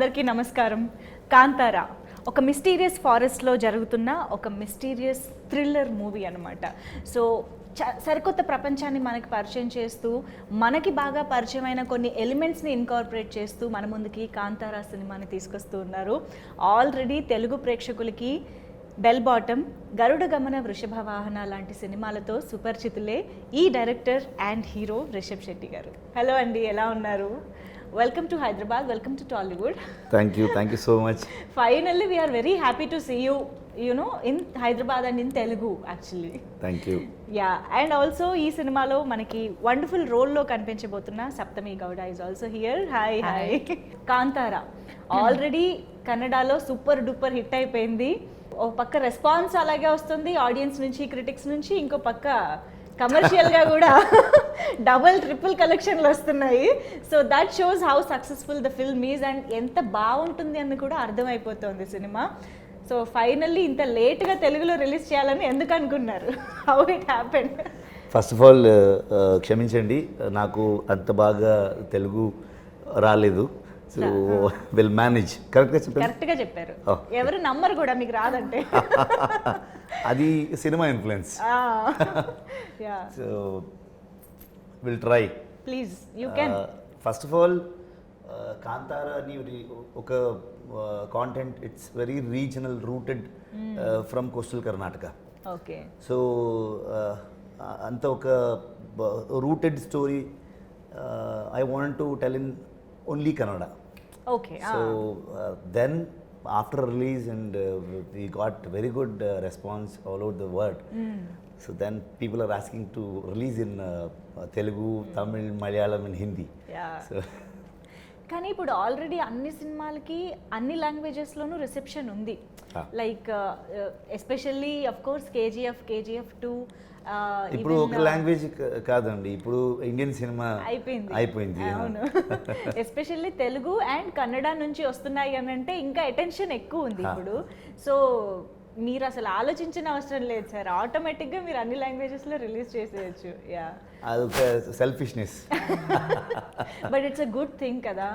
అందరికీ నమస్కారం. కాంతారా ఒక మిస్టీరియస్ ఫారెస్ట్లో జరుగుతున్న ఒక మిస్టీరియస్ థ్రిల్లర్ మూవీ అనమాట. సో సరికొత్త ప్రపంచాన్ని మనకి పరిచయం చేస్తూ, మనకి బాగా పరిచయమైన కొన్ని ఎలిమెంట్స్ని ఇన్కార్పొరేట్ చేస్తూ మన ముందుకి కాంతారా సినిమాని తీసుకొస్తూ ఉన్నారు. ఆల్రెడీ తెలుగు ప్రేక్షకులకి బెల్ బాటమ్, గరుడ గమన, వృషభ వాహన లాంటి సినిమాలతో సుపరిచితులే ఈ director and hero Rishab Shetty garu. Hello అండి, ఎలా ఉన్నారు? Welcome to Hyderabad, welcome to Tollywood. Thank you so much. Finally, we are very happy to see you, in Hyderabad and in Telugu actually. Thank you. Yeah, and also ఈ సినిమాలో మనకి wonderful రోల్లో కనిపించబోతున్న Saptami Gowda is also here. Hi. Kantara already కన్నడలో super duper hit అయిపోయింది. ఒక పక్క response అలాగే వస్తుంది ఆడియన్స్ నుంచి, క్రిటిక్స్ నుంచి, ఇంకో పక్క కమర్షియల్గా కూడా డబుల్ ట్రిపుల్ కలెక్షన్లు వస్తున్నాయి. So that shows how successful the film is and ఎంత బాగుంటుంది అని కూడా అర్థమైపోతుంది సినిమా. సో ఫైనల్లీ ఇంత లేట్గా తెలుగులో రిలీజ్ చేయాలని ఎందుకు అనుకున్నారు? How it happen? First of all క్షమించండి, నాకు అంత బాగా తెలుగు రాలేదు. So will manage. కరెక్ట్గా చెప్పారు. ఎవరు నమ్మరు కూడా మీకు రాదంటే. అది cinema influence. So will try. Please you can. First of all Kantara అని ఒక content, it's very regional, rooted from coastal Karnataka. Okay. So అంత ఒక rooted story I want to tell in only Kannada. Okay. So then after release and we got very good response all over the world. So then people are asking to release in Telugu, Tamil, Malayalam and Hindi. Yeah. So కానీ ఇప్పుడు already అన్ని సినిమాలకి అన్ని లాంగ్వేజెస్లోనూ reception ఉంది. Like especially of course KGF 2 ఇప్పుడు ఒక language కాదండి, ఇప్పుడు ఇండియన్ సినిమా అయిపోయింది. అవును. ఎస్పెషల్లీ తెలుగు అండ్ కన్నడ నుంచి వస్తున్నాయి అని అంటే ఇంకా అటెన్షన్ ఎక్కువ ఉంది ఇప్పుడు. సో మీరు అసలు ఆలోచించిన అవసరం లేదు సార్, ఆటోమేటిక్గా మీరు అన్ని లాంగ్వేజెస్లో రిలీజ్ చేసేయచ్చు. యా, అదొక selfishness. But it's a good thing కదా.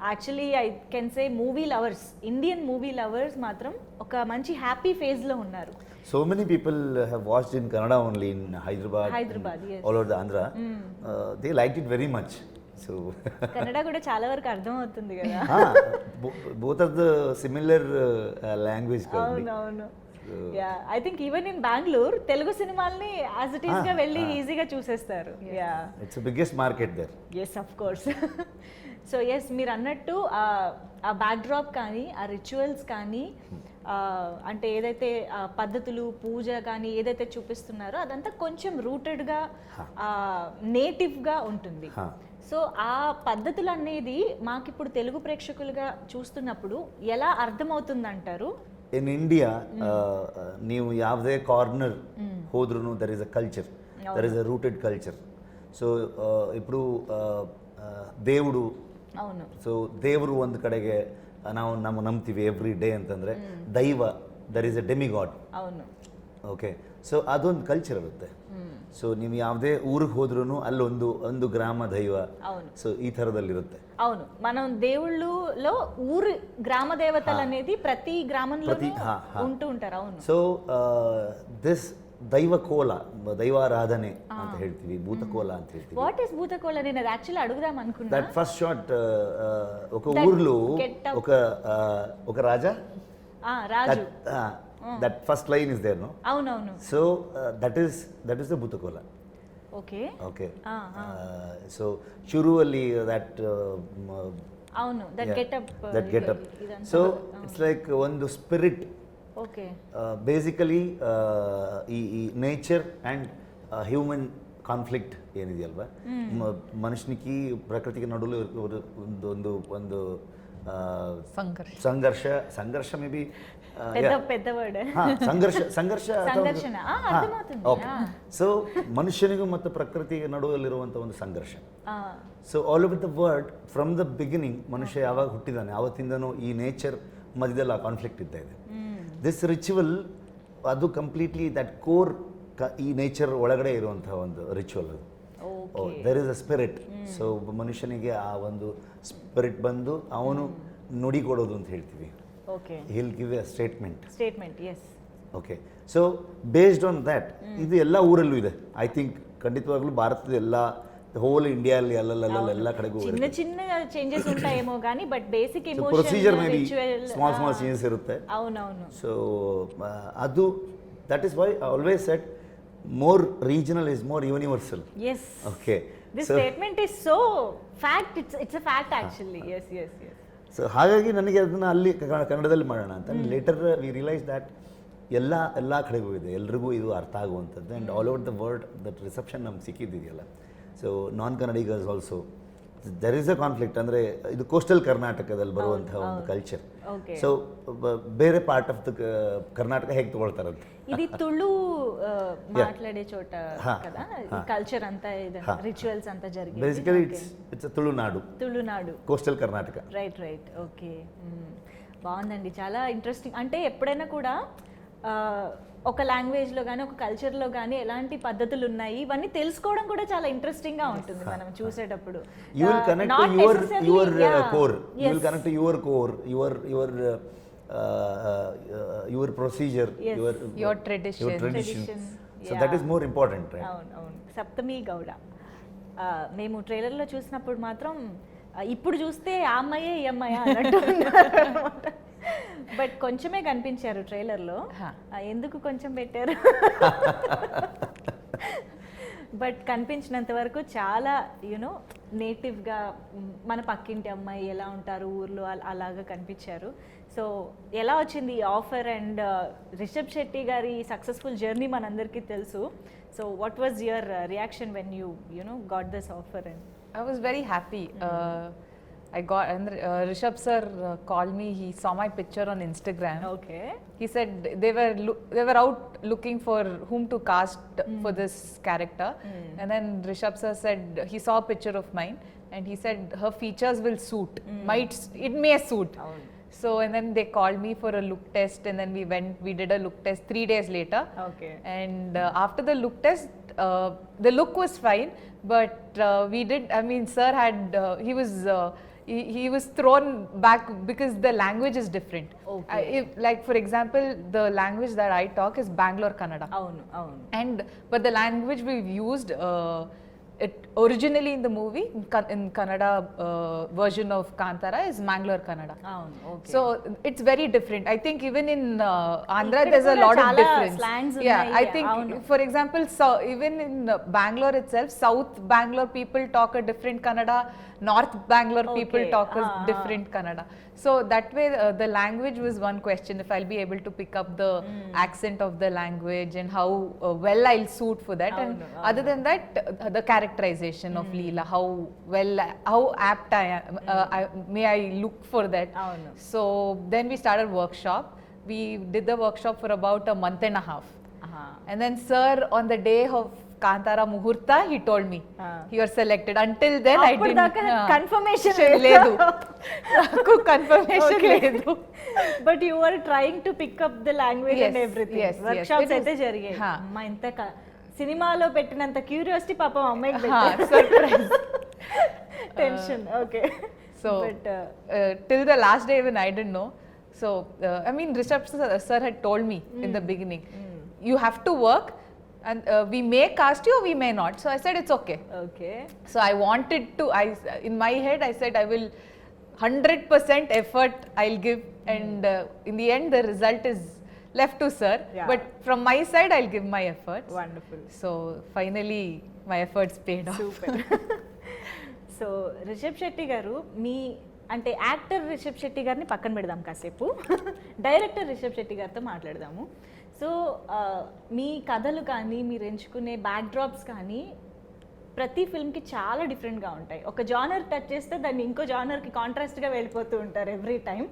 Actually I can say movie lovers, Indian movie lovers మాత్రం ఒక మంచి హ్యాపీ ఫేజ్లో ఉన్నారు. So many people have watched in Kannada only in Hyderabad, yes. all over the Andhra. They liked it very much. So Kannada కూడా చాలా వరకు అర్థం అవుతుంది కదా. both of the similar language. అవును. Yeah, I think even in Bengaluru Telugu సినిమాల్ని as it is గా వెళ్ళి ఈజీగా చూసేస్తారు. Yeah, it's the biggest market there. Yes, of course. So yes, మీరు అన్నట్టు ఆ బ్యాక్డ్రాప్ కానీ, ఆ రిచువల్స్ కానీ, అంటే ఏదైతే పద్ధతులు, పూజ కానీ ఏదైతే చూపిస్తున్నారో అదంతా కొంచెం రూటెడ్గా, నేటివ్గా ఉంటుంది. సో ఆ పద్ధతులు అనేది మాకు ఇప్పుడు తెలుగు ప్రేక్షకులుగా చూస్తున్నప్పుడు ఎలా అర్థమవుతుంది అంటారు? ఇన్ ఇండియా ನೀವು ಯಾವುದೇ కార్నర్ ಹೋದ್ರೂ there is a culture, there is a rooted culture. So ఇప్పుడు దేవుడు, అవును, ಸೊ ದೇವರು ಒಂದು ಕಡೆಗೆ ನಾವು ನಂಬ್ತೀವಿ ಎವ್ರಿ ಡೇ ಅಂತಂದರೆ, ದೈವ, ದರ್ ಇಸ್ ಅ ಡೆಮಿಗಾಡ್. అవును. ಓಕೆ, ಸೊ ಅದೊಂದು ಕಲ್ಚರ್ ಇರುತ್ತೆ. ಸೊ ನೀವು ಯಾವುದೇ ಊರಿಗೆ ಹೋದ್ರೂ ಅಲ್ಲೊಂದು ಗ್ರಾಮ ದೈವ, ಸೊ ಈ ಥರದಲ್ಲಿರುತ್ತೆ. అవును, మనం దేవుళ్ళలో ఊరు గ్రామ దేవతలు అనేది ప్రతి గ్రామంలో ఉంటూ ఉంటారు. అవును. సో దిస్ దైవకోల, దైవారాధನೆ ಅಂತ ಹೇಳ್ತೀವಿ, ಭೂತಕೋಲ ಅಂತ ಹೇಳ್ತೀವಿ. What is Bhuta Kola? నేను అది యాక్చువల్లీ అడుగుదాం అనుకున్నా. దట్ ఫస్ట్ షాట్, ఒక ఊర్లో ఒక రాజా, రాజు, that first line is there, no? అవునవును. So that is the Bhootakola. Okay. So ಶುರುವಲ್ಲಿ ದಟ್, అవును, that getup. So it's like ಒಂದು ಸ್ಪಿರಿಟ್. ఓకే. ಬೇಸಿಕಲಿ ಈ ನೇಚರ್ ಆ್ಯಂಡ್ హ్యూమన్ కాన్ఫ్లిక్ట్ ఏనిదెయల్ವಾ, మనుషునికి ప్రకృతికి నడులో ಒಂದು సంఘర్ష మేబీ పెద్ద వర్డ్, ಸಂಘರ್ಷ. ಸೊ ಮನುಷ್ಯನಿಗೂ ಮತ್ತು ಪ್ರಕೃತಿಗೆ ನಡುವಲ್ಲಿರುವಂಥ ಒಂದು ಸಂಘರ್ಷ. So all over the world, from the beginning ಮನುಷ್ಯ ಯಾವಾಗ ಹುಟ್ಟಿದಾನೆ ಆವತ್ತಿಂದನೂ ಈ ನೇಚರ್ ಮಧ್ಯದಲ್ಲಿ ಆ ಕಾನ್ಫ್ಲಿಕ್ಟ್ ಇದ್ದ ಇದೆ. ದಿಸ್ ರಿಚುವಲ್ ಅದು ಕಂಪ್ಲೀಟ್ಲಿ ದಟ್ ಕೋರ್ ಈ ನೇಚರ್ ಒಳಗಡೆ ಇರುವಂಥ ಒಂದು ರಿಚುವಲ್ ಅದು. There is a spirit. So ಮನುಷ್ಯನಿಗೆ ಆ ಒಂದು ಸ್ಪಿರಿಟ್ ಬಂದು ಅವನು ನುಡಿ ಕೊಡೋದು ಅಂತ ಹೇಳ್ತೀವಿ. Okay, he'll give a statement. Yes. Okay, so based on that ಇದು ಎಲ್ಲ ಊರಲ್ಲೂ ಇದೆ. ಐ ಥಿಂಕ್ ಖಂಡಿತವಾಗ್ಲೂ ಭಾರತದ ಎಲ್ಲ ಹೋಲ್ ಇಂಡಿಯಾಲ್ಲಿ ಎಲ್ಲ ಕಡೆಗೂ ಚಿನ್ನ ಚಿನ್ನ ಚೇಂಜಸ್ ఉంటాయేమో కానీ but basic emotion procedure may be small changes ಇರುತ್ತೆ. అవునవును. ಸೊ ಅದು that is why I always shed more regional is more universal. Yes. Okay. This statement is so fact. It's a fact actually. Yes. So ಹಾಗಾಗಿ ನನಗೆ ಅದನ್ನು ಅಲ್ಲಿ ಕನ್ನಡದಲ್ಲಿ ಮಾಡೋಣ ಅಂತ. ಲೇಟರ್ ವಿ ರಿಯಲೈಸ್ ದ್ಯಾಟ್ ಎಲ್ಲ ಕಡೆಗೂ ಇದೆ, ಎಲ್ರಿಗೂ ಇದು ಅರ್ಥ ಆಗುವಂಥದ್ದು. And all over the world that reception ನಮ್ಗೆ ಸಿಕ್ಕಿದೆಯಲ್ಲ. ಸೊ ನಾನ್ ಕನ್ನಡಿಗರ್ಸ್ also there is a conflict. ಅಂದರೆ ಇದು ಕೋಸ್ಟಲ್ ಕರ್ನಾಟಕದಲ್ಲಿ ಬರುವಂತಹ ಒಂದು ಕಲ್ಚರ್. ಸೊ ಬೇರೆ ಪಾರ್ಟ್ ಆಫ್ ದ ಕರ್ನಾಟಕ ಹೇಗೆ ತಗೊಳ್ತಾರಂತೆ, ఇది తుళు మాట్లాడే చోట కదా ఈ కల్చర్ అంతా రిచువల్స్ అంతా జరిగేది. Basically it's Tulunadu coastal Karnataka. Right. Okay, బాగుందండి, చాలా ఇంట్రెస్టింగ్. అంటే ఎప్పుడైనా కూడా ఒక లాంగ్వేజ్లో కానీ ఒక కల్చర్లో కానీ ఎలాంటి పద్ధతులు ఉన్నాయి ఇవన్నీ తెలుసుకోవడం కూడా చాలా ఇంట్రెస్టింగ్గా ఉంటుంది మనం చూసేటప్పుడు. You will connect to your core. You will connect to your core, your procedure, your tradition. So that is more important, right? అవును. సప్తమి గౌడ మేము ట్రైలర్లో చూసినప్పుడు మాత్రం ఇప్పుడు చూస్తే ఆ అమ్మాయే ఈ అమ్మాయి అన్నట్టు అన్నమాట. బట్ కొంచెమే కనిపించారు ట్రైలర్లో. ఎందుకు కొంచెం పెట్టారు? బట్ కనిపించినంత వరకు చాలా నేటివ్గా మన పక్కింటి అమ్మాయి ఎలా ఉంటారు ఊర్లో అలాగా కనిపించారు. సో ఎలా వచ్చింది ఈ ఆఫర్? అండ్ రిషబ్ శెట్టి గారి సక్సెస్ఫుల్ జర్నీ మనందరికీ తెలుసు. So what was your reaction when you got this offer? And I was very happy. I got Rishab sir called me. He saw my picture on Instagram. Okay. He said they were out looking for whom to cast for this character. And then Rishab sir said he saw a picture of mine and he said her features will suit. It may suit. So and then they called me for a look test and then we did a look test 3 days later. Okay. And after the look test the look was fine, but sir had he was thrown back because the language is different. Okay. Like for example, the language that I talk is Bangalore Kannada. Avunu. But the language we've used it originally in the movie in Kannada version of Kantara is Mangalore Kannada. Okay. So it's very different. I think even in Andhra there's a lot of difference. Yeah, I think for example, even in Bangalore itself, South Bangalore people talk a different Kannada, North Bangalore people talk a different Kannada. So that way the language was one question, if I'll be able to pick up the accent of the language and how well I'll suit for that. And other than that, the characterization of Leela, how apt I am, may I look for that. So then we started workshop. We did the workshop for about a month and a half. And then sir on the day of Kantara Muhurta he told me you are selected. Until then I didn't confirmation లేదు నాకు confirmation లేదు. But you were trying to pick up the language and everything. Workshops అయితే జరిగాయి. మా ఇంత సినిమాలో పెట్టినంత curiosity పాపం అమ్మాయికి surprise tension. Okay. So till the last day even I didn't know. So Rishab sir had told me in the beginning you have to work and we may cast you or we may not. So I said it's okay. So I wanted to, in my head I said I will 100% effort I'll give and in the end the result is left to sir. But from my side I'll give my efforts. Wonderful. So finally my efforts paid off. Super. So Rishab Shetty garu మీ అంటే actor Rishabh Shetty గారిని పక్కన పెడదాం కాసేపు, director Rishabh Shetty గారితో మాట్లాడదాము. So మీ కథలు కానీ మీరు ఎంచుకునే బ్యాక్డ్రాప్స్ కానీ ప్రతి ఫిల్మ్కి చాలా డిఫరెంట్గా ఉంటాయి. ఒక జానర్ టచ్ చేస్తే దాన్ని ఇంకో జానర్కి కాంట్రాస్ట్గా వెళ్ళిపోతూ ఉంటారు ఎవ్రీ టైం.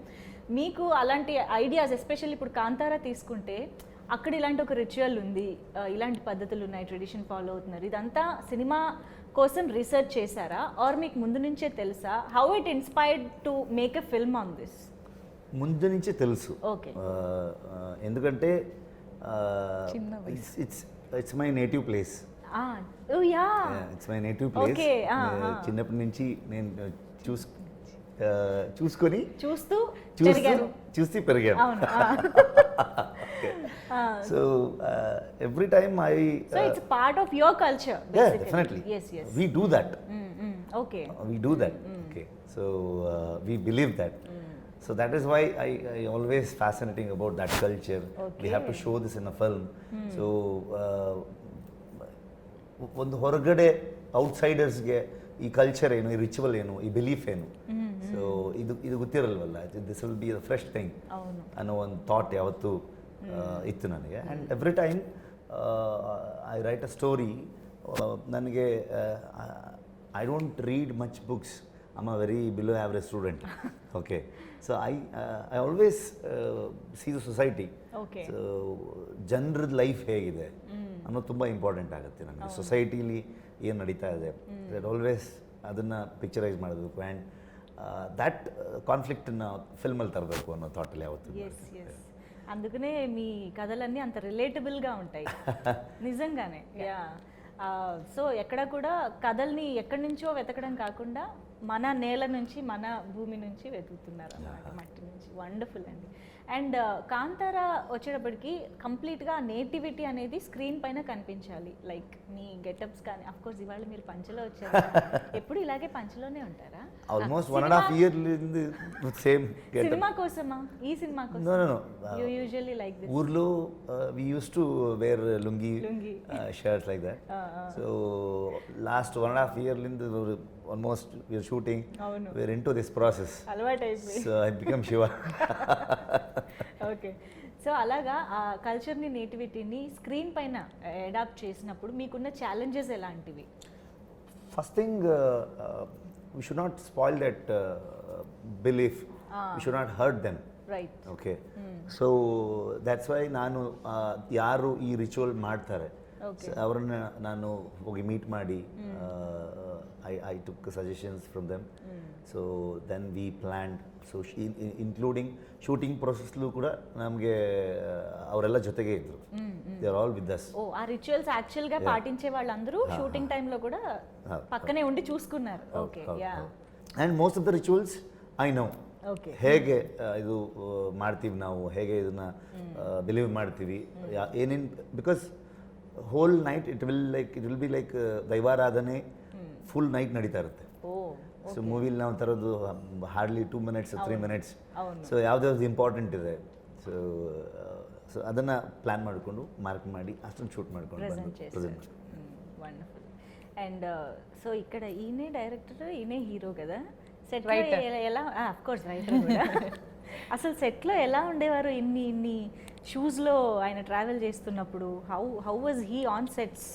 మీకు అలాంటి ఐడియాస్, ఎస్పెషల్లీ ఇప్పుడు కాంతారా తీసుకుంటే అక్కడ ఇలాంటి ఒక రిచువల్ ఉంది, ఇలాంటి పద్ధతులు ఉన్నాయి, ట్రెడిషన్ ఫాలో అవుతున్నారు, ఇదంతా సినిమా కోసం రీసెర్చ్ చేశారా ఆర్ మీకు ముందు నుంచే తెలుసా? How it inspired to make a film on this? ముందు నుంచే తెలుసు. ఓకే. ఎందుకంటే it's my native place. It's my native place. చిన్నప్పటి నుంచి నేను చూసుకొని చూస్తూ చూస్తూ పెరిగాను. అవును. So every time I so it's part of your culture. Definitely yes yes we do that. Okay. We do that. Okay. So we believe that. So that is why I always fascinating about that culture. Okay. We have to show this in a film. So ಒಂದು ಹೊರಗಡೆ ಔಟ್ಸೈಡರ್ಸ್ಗೆ ಈ culture ಏನು, ಈ ritual ಏನು, ಈ belief ಏನು, so ಇದು ಗೊತ್ತಿರಲ್ವಲ್ಲ. This will be the fresh thing ಅನ್ನೋ ಒಂದು ಥಾಟ್ ಯಾವತ್ತೂ ಇತ್ತು ನನಗೆ. And every time I write a story, ನನಗೆ I don't read much books. I am a very below average student. Okay. So I always see the society. So ಜನರದ್ದು life ಹೇಗಿದೆ ಅನ್ನೋದು ತುಂಬ ಇಂಪಾರ್ಟೆಂಟ್ ಆಗುತ್ತೆ ನನಗೆ. ಸೊಸೈಟಿಲಿ ಏನು ನಡೀತಾ ಇದೆ, ದಟ್ ಆಲ್ವೇಸ್ ಅದನ್ನು ಪಿಕ್ಚರೈಸ್ ಮಾಡಬೇಕು. ಆ್ಯಂಡ್ ದ್ಯಾಟ್ ಕಾನ್ಫ್ಲಿಕ್ಟನ್ನು ಫಿಲ್ಮಲ್ಲಿ ತರಬೇಕು ಅನ್ನೋ ಥಾಟಲ್ಲಿ ಯಾವತ್ತು. అందుకనే మీ కథలన్నీ అంత రిలేటబుల్గా ఉంటాయి నిజంగానే. యా. సో ఎక్కడ కూడా కథల్ని ఎక్కడి నుంచో వెతకడం కాకుండా మన నేల నుంచి, మన భూమి నుంచి వెతుకుతున్నారు అన్నమాట, మట్టి నుంచి. వండర్ఫుల్ అండి. అండ్ కాంతారా వచ్చేటప్పటికి కంప్లీట్గా నేటివిటీ అనేది స్క్రీన్ పైన కనిపించాలి. లైక్ మీ గెటప్స్ కానీ, అఫ్ కోర్స్ ఇవాళ మీరు పంచలో వచ్చారు, ఎప్పుడు ఇలాగే పంచలోనే ఉంటారా? Almost 1.5 years same getup. Cinema కోసమా? ఈ సినిమా కోసం? No you usually like this. ఊర్లో we use to wear lungi shirts like that. So last 1.5 years almost we are shooting. We are into this process. అలవాటు అయిపోయింది. So I become Shiva. Okay. So అలాగా ఆ కల్చర్ని, నేటివిటీని screen పైన adapt చేసినప్పుడు మీకున్న challenges ఎలాంటివి? First thing, we should not spoil that belief. We should not hurt them. Right. Okay. So that's why ನಾನು ಯಾರು ಈ ರಿಚುವಲ್ ಮಾಡ್ತಾರೆ ಅವರನ್ನ ನಾನು ಹೋಗಿ ಮೀಟ್ ಮಾಡಿ I took suggestions from them. So then we planned. So including shooting processಲು ಕೂಡ ನಮಗೆ ಅವರೆಲ್ಲ ಜೊತೆಗೆ ಇದ್ರು. They are all with us. ఓ, ఆ రిచువల్స్ యాక్చువల్ గా పాటించే వాళ్ళందరూ షూటింగ్ టైం లో కూడా పక్కనే ఉండి చూసుకున్నారు. Okay. Yeah. And most of the rituals I know. Okay. ಹೇಗೆ ಇದು ಮಾಡ್ತೀವಿ ನಾವು, ಹೇಗೆ ಇದನ್ನ ಬಿಲೀವ್ ಮಾಡ್ತೀವಿ, ಏನೇನು, because whole night it will be like ದೈವಾರಾಧನೆ ಫುಲ್ ನೈಟ್ ನಡೀತಾ ಇರುತ್ತೆ. ಸೊ ಮೂವಿಲಿ ನಾವು ತರೋದು ಹಾರ್ಡ್ಲಿ 2 minutes 3 minutes. ಸೊ ಯಾವ್ದಾವ್ದು ಇಂಪಾರ್ಟೆಂಟ್ ಇದೆ, ಸೊ ಅದನ್ನು ಪ್ಲ್ಯಾನ್ ಮಾಡಿಕೊಂಡು ಮಾರ್ಕ್ ಮಾಡಿ ಅಷ್ಟೊಂದು ಶೂಟ್ ಮಾಡ್ಕೊಂಡು ಪ್ರೆಸೆಂಟ್. వండర్ఫుల్. అండ్ సో ఇక్కడ ఈయనే డైరెక్టర్, ఈయనే హీరో కదా. సెట్ ఎలా, ఆఫ్ కోర్స్ రైటర్ కూడా. అసలు సెట్లో ఎలా ఉండేవారు ఇన్ని షూస్లో ఆయన ట్రావెల్ చేస్తున్నప్పుడు? How was he on sets?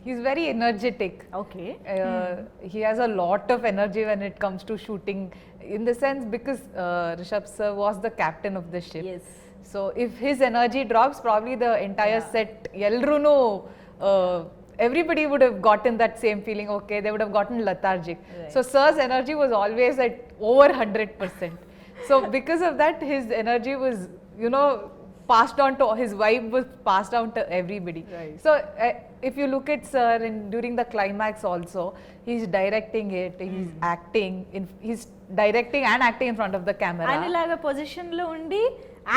He's very energetic. Okay. He has a lot of energy when it comes to shooting, in the sense because Rishab sir was the captain of the ship. Yes. So if his energy drops, probably the entire set, Yelruno, everybody would have gotten that same feeling. Okay, they would have gotten lethargic. Right. So sir's energy was always at over 100%. So because of that, his energy was, passed on to, his vibe was passed down to everybody. Right. So if you look at sir during the climax also, he's directing it, he's acting, he's directing and acting in front of the camera. ఆయనలాగా position లో ఉండి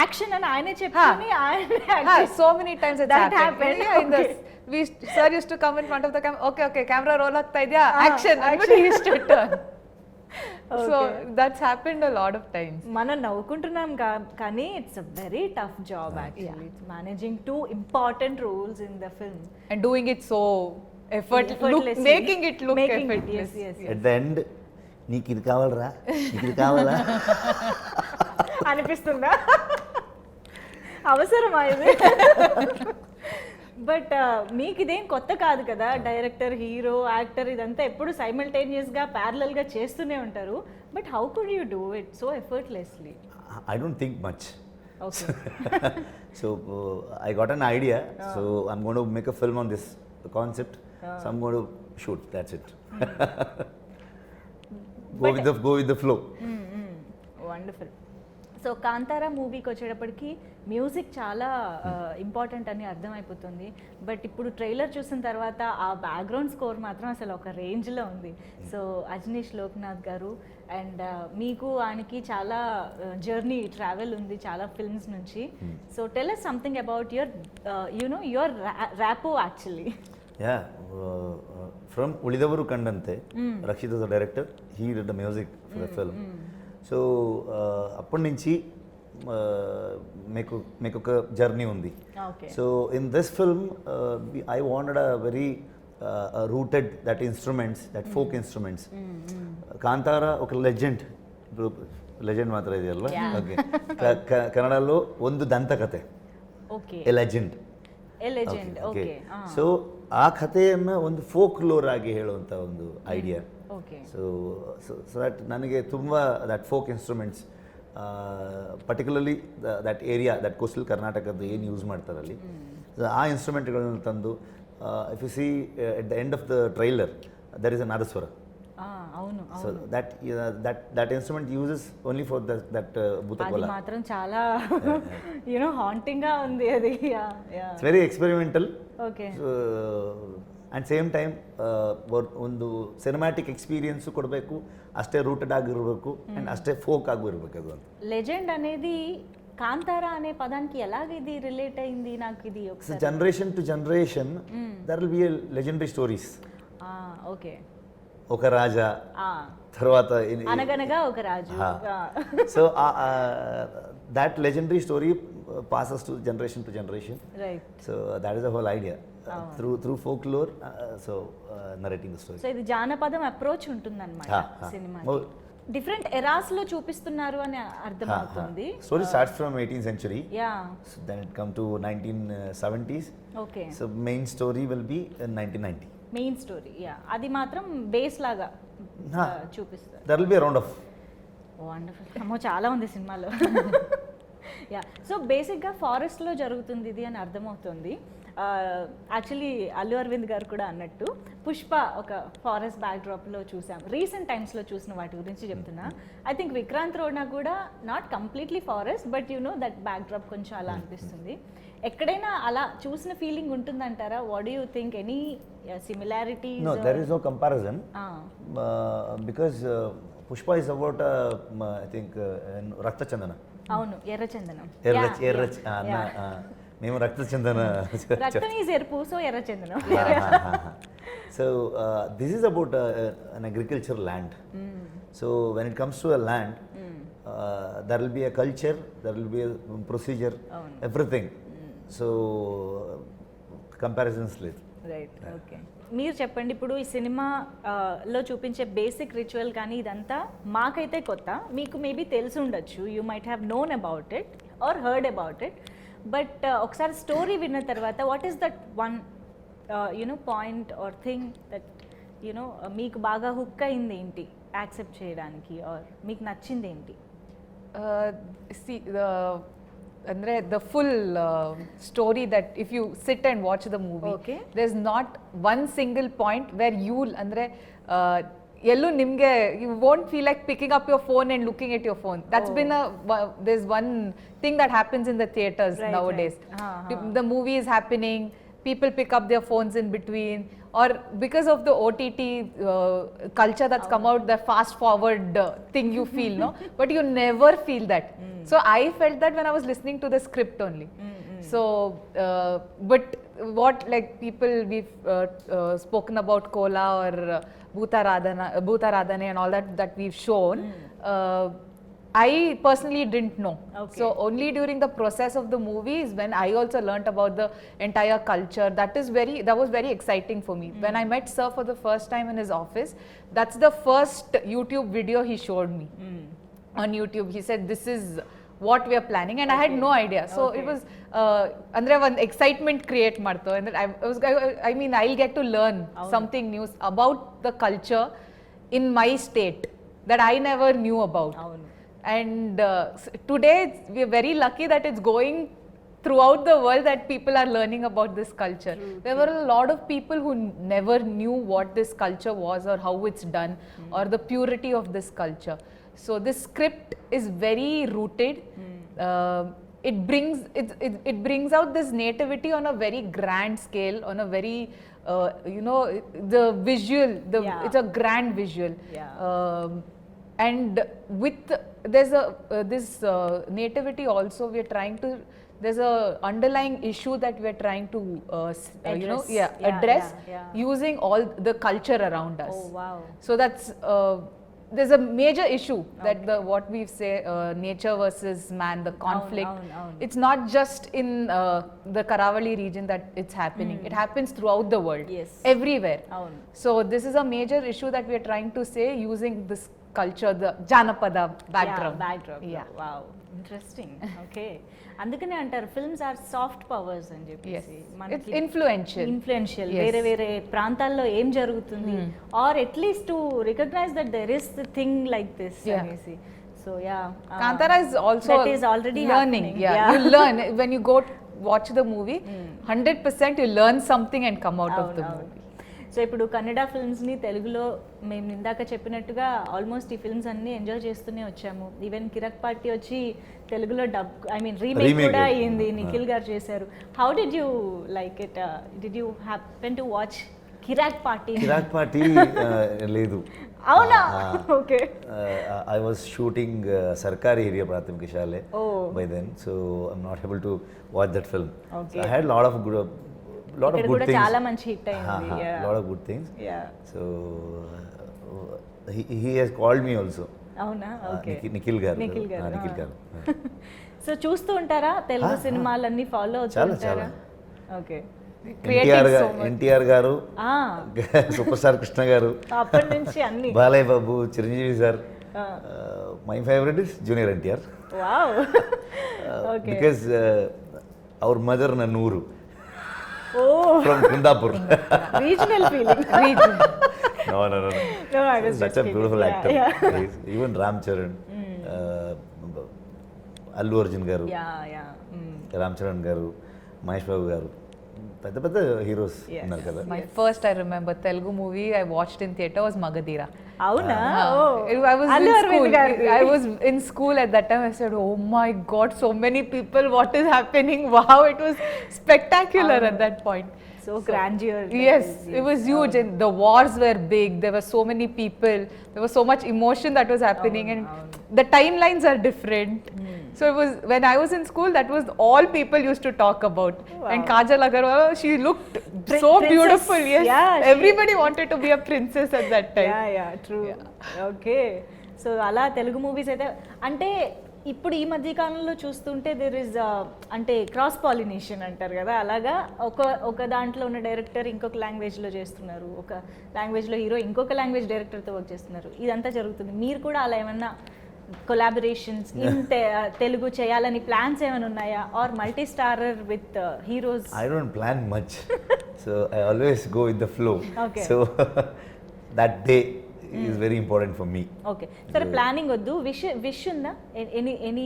action అని ఆయనే చెప్తాని ఆయన. So many times that happened. Yeah, sir used to come in front of the camera. Okay, camera roll agta idya, action. And he used to turn. So that's happened a lot of times. మనం నవ్వుకుంటున్నాం కానీ it's a very tough job actually. It's managing 2 important roles in the film and doing it so effortlessly, making it look effortless. Yes. At the end, నీకు ఇది కావాలరా, నీకు ఇది కావాలా అనిపిస్తుందా? అవసరమా ఇది? బట్ మీకు ఇదేం కొత్త కాదు కదా, డైరెక్టర్, హీరో, యాక్టర్ ఇదంతా ఎప్పుడు సైమల్టేనియస్గా ప్యారలల్గా చేస్తూనే ఉంటారు. But how could you do it so effortlessly? I don't think much. Okay. So I got an idea. So I'm going to make a film on this concept. So I'm going to shoot. That's it. Go with the flow. Wonderful. So Kantara మూవీకి వచ్చేటప్పటికి music చాలా important అని అర్థమైపోతుంది. But ఇప్పుడు trailer చూసిన తర్వాత ఆ background score మాత్రం అసలు ఒక రేంజ్లో ఉంది. సో అజనీష్ లోక్నాథ్ గారు అండ్ మీకు ఆయనకి చాలా జర్నీ ట్రావెల్ ఉంది చాలా ఫిల్మ్స్ నుంచి. So tell us something about your rapport actually. Yeah, from Ulidavaru Kandante, Rakshit was the director, he did the music for the film. So, అప్పటి నుంచి మీకు ఒక జర్నీ ఉంది. So in this film I wanted a very rooted that instruments, that folk instruments. Kantara ఒక legend ಮಾತ್ರ ಇದೆಯಲ್ಲ. Okay, ಕನ್ನಡಲ್ಲೂ ಒಂದು ದಂತಕಥೆ, A legend. So ಆ ಕಥೆಯನ್ನು ಒಂದು ಫೋಕ್ ಲೋರ್ ಆಗಿ ಹೇಳುವಂಥ ಒಂದು ಐಡಿಯಾ. ಸೊ ಸೊ ದಟ್ ನನಗೆ ತುಂಬ that folk instruments, particularly that area, that coastal ಕರ್ನಾಟಕದ್ದು ಏನು ಯೂಸ್ ಮಾಡ್ತಾರಲ್ಲಿ ಆ ಇನ್ಸ್ಟ್ರುಮೆಂಟ್ಗಳನ್ನು ತಂದು, if you see at the end of the trailer there is a nadaswara. So that instrument uses only for that Bhootakola. అది మాత్రం చాలా హాంటింగ్ గా ఉంది. అది it's very experimental. Okay. And same time ಒಂದು ಸಿನಿಮ್ಯಾಟಿಕ್ ಎಕ್ಸ್ಪೀರಿಯನ್ಸ್ ಕೊಡಬೇಕು, ಅಷ್ಟೇ ರೂಟೆಡ್ ಆಗಿರಬೇಕು ಅಂಡ್ ಅಷ್ಟೇ ಫೋಕ್ ಆಗಿ ಇರಬೇಕು. ಅದು ಅಂತ లెజెండ్ అనేది కాంతారా అనే పదానికి ఎలాగ ఇది రిలేట్ అయింది నాకు ఇది ఒకసారి. Generation to generation there will be a legendary stories. Okay. ఒక రాజా, తర్వాత అనగనగా ఒక రాజు. So that legendary story passes to generation, right? So that is the whole idea, through folklore, so narrating the story. So ఇది జానపదం approach ఉంటుందన్నమాట cinema. Different eras లో చూపిస్తున్నారు అని అర్థమవుతుంది. Story starts from 18th century, so then it come to 1970s. Okay. So main story will be in 1990. Main story, అది మాత్రం base లాగా చూపిస్తారు. That will be a round of. Wonderful. అమ్మో చాలా ఉంది సినిమాలో. సో బేసిక్గా ఫారెస్ట్లో జరుగుతుంది ఇది అని అర్థమవుతుంది. యాక్చువల్లీ అల్లు అరవింద్ గారు కూడా అన్నట్టు పుష్ప ఒక ఫారెస్ట్ బ్యాక్డ్రాప్లో చూసాం. రీసెంట్ టైమ్స్లో చూసిన వాటి గురించి చెప్తున్నా. ఐ థింక్ విక్రాంత్ రోడ్నా కూడా not completely forest, but that backdrop కొంచెం అలా అనిపిస్తుంది. ఎక్కడైనా అలా చూసిన ఫీలింగ్ ఉంటుందంటారా? What do you think? Any similarities? No, there is no comparison. Because Pushpa is about I think Rakta Chandana. అవును, ఎర్ర చందనం. మేము రక్త చందన. రక్తం ఈజ్ ఎరుపు, సో ఎర్ర చందనం. So this is about an agricultural land. So when it comes to a land, there will be a culture, there will be a procedure, everything. So comparisons లేదు. రైట్. ఓకే, మీరు చెప్పండి. ఇప్పుడు ఈ సినిమాలో చూపించే బేసిక్ రిచువల్ కానీ ఇదంతా మాకైతే కొత్త, మీకు మేబీ తెలిసి ఉండొచ్చు. You might have known about it or heard about it. But ఒకసారి స్టోరీ విన్న తర్వాత what is that one point or thing that మీకు బాగా హుక్ అయింది ఏంటి యాక్సెప్ట్ చేయడానికి, ఆర్ మీకు నచ్చింది ఏంటి? Andre the full story, that if you sit and watch the movie, there's not one single point where you'll andre yellu nimge you won't feel like picking up your phone and looking at your phone. That's been there's one thing that happens in the theaters nowadays. The movie is happening, people pick up their phones in between, or because of the OTT culture that's come out, the fast forward thing you feel, no? But you never feel that. So I felt that when I was listening to the script only. So but what, like, people we've spoken about Kola or Bhutaradhane and all that we've shown, I personally didn't know. So only during the process of the movie is when I also learnt about the entire culture. That was very exciting for me. When I met Sir for the first time in his office, that's the first YouTube video he showed me on YouTube. He said, this is what we are planning, and I had no idea. So it was andre one excitement create marto, and I mean I'll get to learn something new about the culture in my state that I never knew about. And today we are very lucky that it's going throughout the world, that people are learning about this culture. There were a lot of people who never knew what this culture was or how it's done or the purity of this culture. So this script is very rooted. It brings out this nativity on a very grand scale, on a very the visual. It's a grand visual. And with there's this nativity also we are trying to. There's a underlying issue that we are trying to address using all the culture around us. Oh wow! So that's there's a major issue that what we say nature versus man, the conflict. It's not just in the Karavali region that it's happening. It happens throughout the world. Yes. Everywhere. So this is a major issue that we are trying to say using this culture, the Janapada background. Yeah. Wow. Interesting. Okay. అందుకనే అంటారు films are soft powers అని చెప్పేసి మనకి influential వేరే వేరే ప్రాంతాల్లో ఏం జరుగుతుంది or at least to recognise that there is the thing like this అనేసి so Kantara is also that is already learning. You learn when you go watch the movie. 100% you learn something and come out of the movie. So ఇప్పుడు కన్నడ ఫిల్మ్స్ని తెలుగులో మేము ఇందాక చెప్పినట్టుగా almost ఈ films అన్ని enjoy చేస్తూనే వచ్చాము. ఈవెన్ కిరక్ పార్టీ వచ్చి తెలుగులో రీమేక్ కూడా అయ్యింది, నిఖిల్ గారు చేశారు. How did you like it? Did you happen to watch Kirik Party? Kirik Party లేదు. అవునా? Okay. I was shooting Sarkari Hiriya Prathamika Shaale by then, so I'm not able to watch that film. I had lot of good things. చాలా మంచి hit అయింది. lot of good things. So he has called me also. అవునా? Okay. Nikhil గారు. So చూస్తూ ఉంటారా తెలుగు సినిమాలన్నీ? Follow అవుతూ ఉంటారా? ఓకే. ఎన్టీఆర్ గారు, సూపర్ స్టార్ కృష్ణ గారు, అప్పటి నుంచి అన్ని, Balayya Babu, Chiranjeevi sir. My favourite is junior NTR. Wow. Okay. Because our mother నన్నూరు Oh, from Kundapur. Regional feeling. No, I was such a beautiful actor. Even Ram Charan, Allu Arjun garu, Ram Charan garu, Mahesh Babu garu, పెద్ద heroes ఉన్నారు కదా. My first I remember Telugu movie I watched in theatre was Magadira. అవునా? I was in school at that time. I said, oh my god, so many people, what is happening? Wow, it was spectacular at that point. So grandeur. Yes, it was huge, and the wars were big. There were so many people. There was so much emotion that was happening, and the timelines are different. So it was when I was in school, that was all people used to talk about. And Kajal Agarwal, she looked so beautiful. Yes, everybody wanted to be a princess at that time. True. Okay. So అలా Telugu movies అయితే అంటే ఇప్పుడు ఈ మధ్య కాలంలో చూస్తుంటే there is అంటే cross pollination అంటారు కదా, అలాగా ఒక దాంట్లో ఉన్న డైరెక్టర్ ఇంకొక లాంగ్వేజ్లో చేస్తున్నారు, ఒక లాంగ్వేజ్లో హీరో ఇంకొక లాంగ్వేజ్ డైరెక్టర్తో వర్క్ చేస్తున్నారు. ఇదంతా జరుగుతుంది. మీరు కూడా అలా ఏమన్నా కొలాబరేషన్స్ ఇన్ తెలుగు చేయాలని ప్లాన్స్ ఏమైనా ఉన్నాయా? Or multi starrer with heroes? I don't plan much, so I always go with the flow. Okay. So that day is very important for me. Okay. Sir, planning వద్దు, wish ఉందా? Any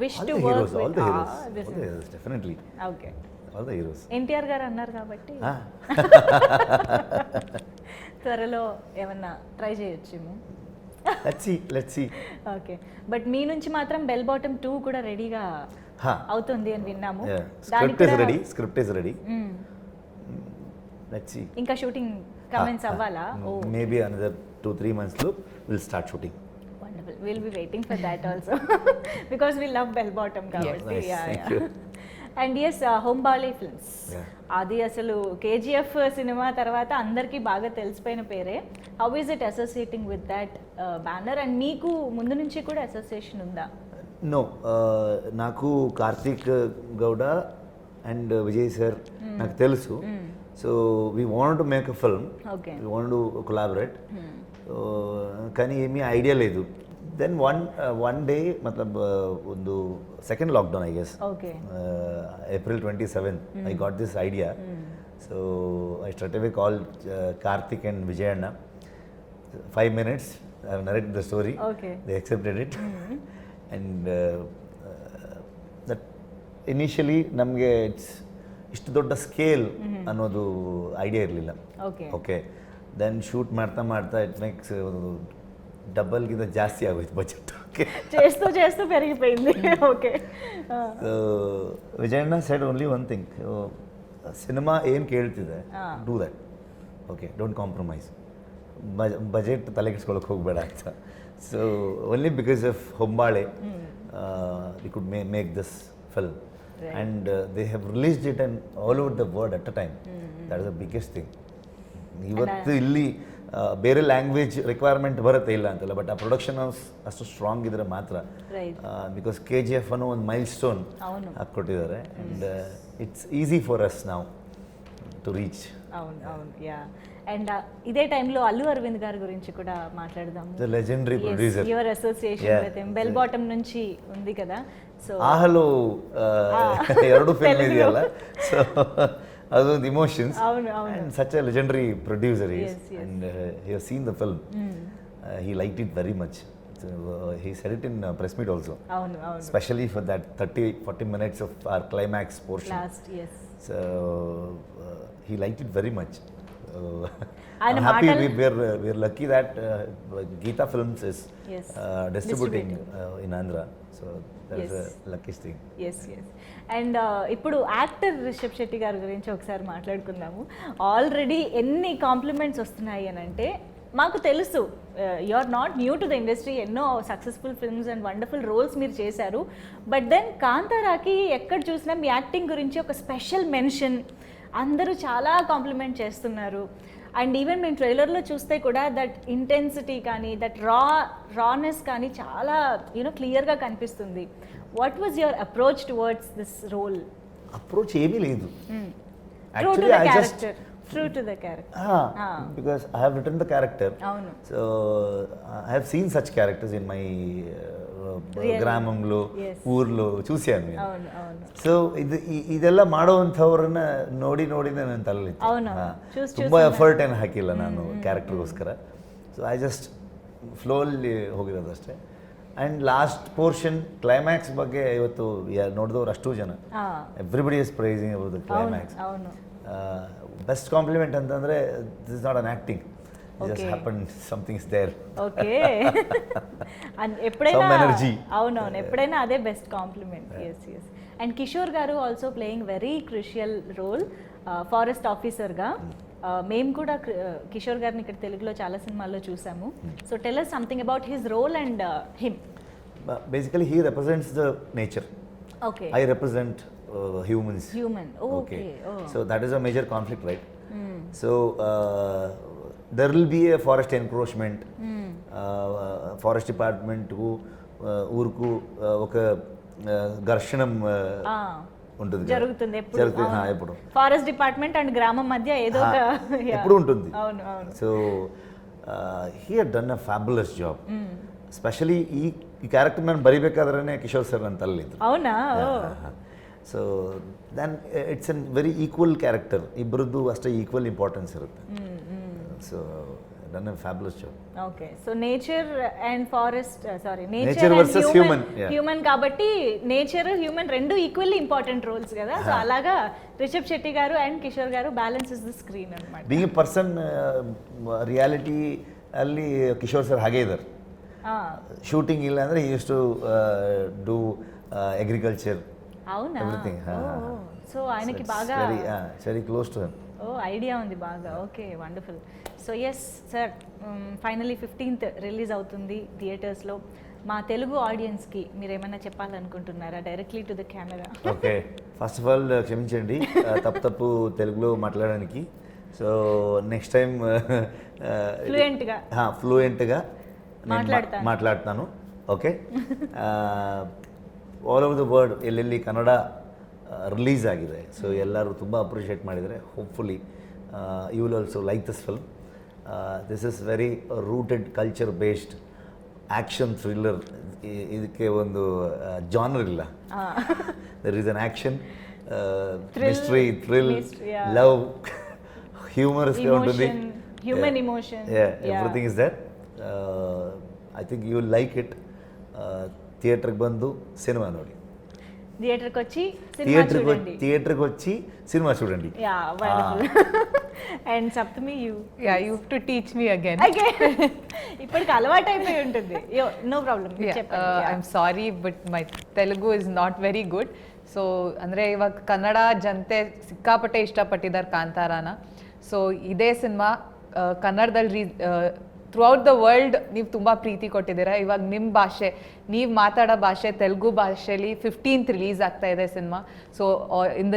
wish to work with? All the heroes, definitely. Okay. All the heroes. NTR garu అన్నారు కాబట్టి త్వరలో ఏమన్నా try చేయొచ్చేమో. Let's see. Okay. But మీ నుంచి మాత్రం బెల్ బాటమ్ 2 కూడా రెడీగా అవుతుంది అని విన్నాము. Script is ready. Let's see. ఇంకా షూటింగ్ కమెంట్స్ అవ్వాలా? Maybe another 2-3 months lo we'll start shooting. Wonderful. We'll be waiting for that also because we love bell bottom kabatti. Thank you. And yes, Hombale Films. అది అసలు KGF cinema తర్వాత అందరికీ బాగా తెలిసిపోయిన పేరే. How is it associating with that banner? And మీకు ముందు నుంచి కూడా అసోసియేషన్ ఉందా? నో, నాకు కార్తీక్ గౌడ అండ్ విజయ్ సార్ నాకు తెలుసు. So we want to make a film, we want to collaborate. కానీ ఏమీ ఐడియా లేదు. దెన్ వన్ డే మతలబ్ ಒಂದು second lockdown I guess, April 27th I got this idea. So I straight away called Karthik and Vijayana. 5 minutes I have narrated the story. They accepted it. And that initially ನಮಗೆ ಇಷ್ಟು ದೊಡ್ಡ scale ಅನ್ನೋದು idea ಇರಲಿಲ್ಲ. Okay, then shoot ಮಾಡ್ತಾ it makes double ಗಿಂತ ಜಾಸ್ತಿ ಆಗೋಯ್ತು budget. Okay, చేస్తూ పెరిగిపోయింది. Okay, so Vijayanna said only one thing, cinema ಏನು ಕೇಳ್ತಿದೆ do that, okay, don't compromise, budget ತಲೆಗೆಡ್ಸ್ಕೊಳಕ್ಕೆ ಹೋಗಬೇಡ ಅಂತ. So only because of Hombale we could make this film and they have released it and all over the world at a time. That is the biggest thing. ಇವತ್ತು ಇಲ್ಲಿ ಬೇರೆ language requirement ಬರುತ್ತೆ, ಇಲ್ಲ ಅಂತಲ್ಲ, but ಆ ಪ್ರೊಡಕ್ಷನ್ ಹೌಸ್ ಅಷ್ಟು strong ಇದ್ರೆ ಮಾತ್ರ. ಬಿಕಾಸ್ KGF ಅನ್ನೋ ಒಂದು ಮೈಲ್ ಸ್ಟೋನ್ ಹಾಕ್ಕೊಟ್ಟಿದ್ದಾರೆ and it's easy for us ನಾವು టు రీచ్. అవును యా. అండ్ ఇదే టైంలో అల్లు అరవింద్ గారి గురించి కూడా మాట్లాడదాము. The legendary producer. Your association with him Bell Bottom నుంచి ఉంది కదా. సో ఆహలో ಎರಡು ಫಿಲ್ಮ್ ಇದೆಯಲ್ಲ, ಸೊ ಅದೊಂದು emotions. And such a legendary producer is and he has seen the film, he liked it very much. He said it in press meet also. Especially for that 30-40 minutes of our climax portion. Last, yes. So he liked it very much. I'm happy we're lucky that Geetha Films is distributing in Andhra. So that's the luckiest thing. Yes. And ఇప్పుడు actor Rishabh Shetty గారి గురించి ఒకసారి మాట్లాడుకుందాము. Already ఎన్ని compliments వస్తున్నాయి అని అంటే, మాకు తెలుసు you are not new to the industry, ఎన్నో successful films and wonderful roles మీరు చేశారు. బట్ దెన్ కాంతారాకి ఎక్కడ చూసినా మీ యాక్టింగ్ గురించి ఒక స్పెషల్ మెన్షన్, అందరూ చాలా కాంప్లిమెంట్ చేస్తున్నారు. అండ్ ఈవెన్ మేము ట్రైలర్లో చూస్తే కూడా దట్ ఇంటెన్సిటీ కానీ, దట్ రానెస్ కానీ చాలా క్లియర్గా కనిపిస్తుంది. What was your approach towards this role? Approach ఏమీ లేదు, actually I just true to the character. Because I have written the character. So I have seen such characters in my ಗ್ರಾಮಂలో ಊರ್లో చూశాను నేను. So ಇದೆಲ್ಲ ಮಾಡುವಂಥವ್ರನ್ನ ನೋಡಿನೇ ನನ್ನ ತಲೆಯಲ್ಲಿ ತುಂಬ ಎಫರ್ಟ್ ಏನು ಹಾಕಿಲ್ಲ ನಾನು ಕ್ಯಾರೆಕ್ಟರ್ಗೋಸ್ಕರ. ಸೊ ಐ ಜಸ್ಟ್ ಫ್ಲೋಲ್ಲಿ ಹೋಗಿರೋದಷ್ಟೇ. ಆ್ಯಂಡ್ ಲಾಸ್ಟ್ ಪೋರ್ಷನ್ ಕ್ಲೈಮ್ಯಾಕ್ಸ್ ಬಗ್ಗೆ ಇವತ್ತು ನೋಡಿದವ್ರು ಅಷ್ಟು ಜನ, everybody is praising about the climax. Best compliment ಅಂತಂದರೆ this is not an acting, just happened, something's there. Okay. And ఎప్పుడైనా అవునవును, ఎప్పుడైనా అదే best compliment. yes. And Kishore garu also playing very crucial role forest ఆఫీసర్గా. మేము కూడా కిషోర్ గారిని ఇక్కడ తెలుగులో చాలా సినిమాల్లో చూసాము. So tell us something about his role and him. Basically he represents the nature. Okay. I represent humans. Okay. So that is a major conflict, right? So there will be a forest encroachment. Forest department కు ఊరుకు ఒక ఘర్షణం ఉంటుంది, జరుగుతుంది ఎప్పుడు. Forest department and గ్రామం మధ్య ఏదో ఎప్పుడు ఉంటుంది. అవును. So he had done a fabulous job. Specially ಈ ಕ್ಯಾರೆಕ್ಟರ್ ನಾನು ಬರಿಬೇಕಾದ್ರೆ ಕಿಶೋರ್ ಸರ್ ನನ್ನ ತಲೆಯಿದ್ರು. అవునా? So then it's an very equal character, ಇಬ್ಬರದ್ದು ಅಷ್ಟೇ ಈಕ್ವಲ್ ಇಂಪಾರ್ಟೆನ್ಸ್ ಇರುತ್ತೆ. So done a fabulous job. Okay, so nature and forest, nature versus human కాబట్టి నేచర్ హ్యూమన్ రెండు ఈక్వల్లీ ఇంపార్టెంట్ రోల్స్ కదా. సో అలాగా రిషబ్ శెట్టి గారు అండ్ కిషోర్ గారు బ్యాలెన్స్ ఇస్ ద స్క్రీన్ అన్నమాట. ಬೀಯಿಂಗ್ ಎ ಪರ್ಸನ್ ರಿಯಾಲಿಟಿ ಅಲ್ಲಿ ಕಿಶೋರ್ ಸರ್ ಹಾಗೆ ಇದ್ದಾರೆ. ಶೂಟಿಂಗ್ ಇಲ್ಲ ಅಂದರೆ he used to do agriculture. అవునా? everything. సో ఆయనకి బాగా very close to him. Idea ఉంది బాగా. Okay, wonderful. So yes sir, finally 15th release అవుతుంది థియేటర్స్లో. మా తెలుగు ఆడియన్స్కి మీరు ఏమైనా చెప్పాలనుకుంటున్నారా directly to the camera? Okay, first of all క్షమించండి తప్పు తెలుగులో మాట్లాడడానికి. సో నెక్స్ట్ టైం ఫ్లూయెంట్గా ಮಾತಾಡ್ತಾನು. Okay, all over the world ಎಲ್ಲೆಲ್ಲಿ ಕನ್ನಡ ರಿಲೀಸ್ ಆಗಿದೆ, ಸೊ ಎಲ್ಲರೂ ತುಂಬ ಅಪ್ರಿಷಿಯೇಟ್ ಮಾಡಿದ್ದಾರೆ. Hopefully you will also like this film. This is very rooted culture based action thriller. ಇದಕ್ಕೆ ಒಂದು ಜಾನರ್ ಇಲ್ಲ. There is an action, mystery, thrill, love, హ్యూమరస్గా ఉంటుంది. Human emotion, everything is that. I think you will like it. ಥಿಯೇಟ್ರಿಗೆ ಬಂದು cinema ನೋಡಿ. థియేటర్కి వచ్చి సినిమా చూడండి. థియేటర్కి వచ్చి సినిమా చూడండి. Yeah wonderful. And Saptami you have to teach me again. ఇప్పటికి అలవాటు అయిపోయి ఉంటుంది. నో ప్రాబ్లమ్ చెప్పండి. I am sorry but my Telugu is not very good. So ಅಂದರೆ ಇವಾಗ ಕನ್ನಡ ಜನತೆ ಸಿಕ್ಕಾಪಟ್ಟೆ ಇಷ್ಟಪಟ್ಟಿದ್ದಾರೆ ಕಾಂತಾರಾನ. ಸೊ ಇದೇ ಸಿನಿಮಾ ಕನ್ನಡದಲ್ಲಿ ಥ್ರೂಔಟ್ ದ ವರ್ಲ್ಡ್ ನೀವು ತುಂಬ ಪ್ರೀತಿ ಕೊಟ್ಟಿದ್ದೀರಾ. ಇವಾಗ ನಿಮ್ಮ ಭಾಷೆ, ನೀವು ಮಾತಾಡೋ ಭಾಷೆ ತೆಲುಗು ಭಾಷೆಯಲ್ಲಿ 15th ರಿಲೀಸ್ ಆಗ್ತಾ ಇದೆ cinema. So in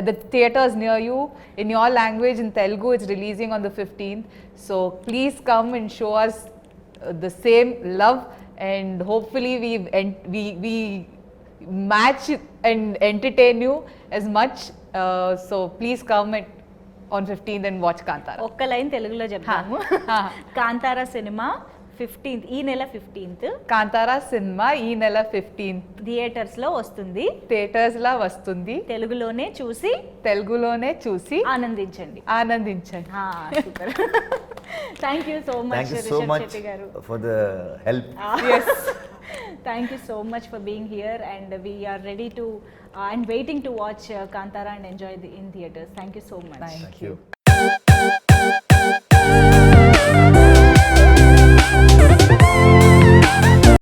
the theatres near you in your language in Telugu it's releasing on the 15th. So please come and show us the same love, and hopefully we match and entertain you as much. So please come on 15th and watch Kantara. ఒక్క line తెలుగులో చెప్తాము. Kantara cinema 15th, ఈ నెల 15th Kantara cinema ఈ నెల 15th theatres లో వస్తుంది. Theatres లా వస్తుంది. తెలుగులోనే చూసి ఆనందించండి. Super. Thank you so much Rishab Shetty garu for the help. Yes. Thank you so much for being here, and we are ready to and waiting to watch Kantara and enjoy in theaters. Thank you so much. Thank you.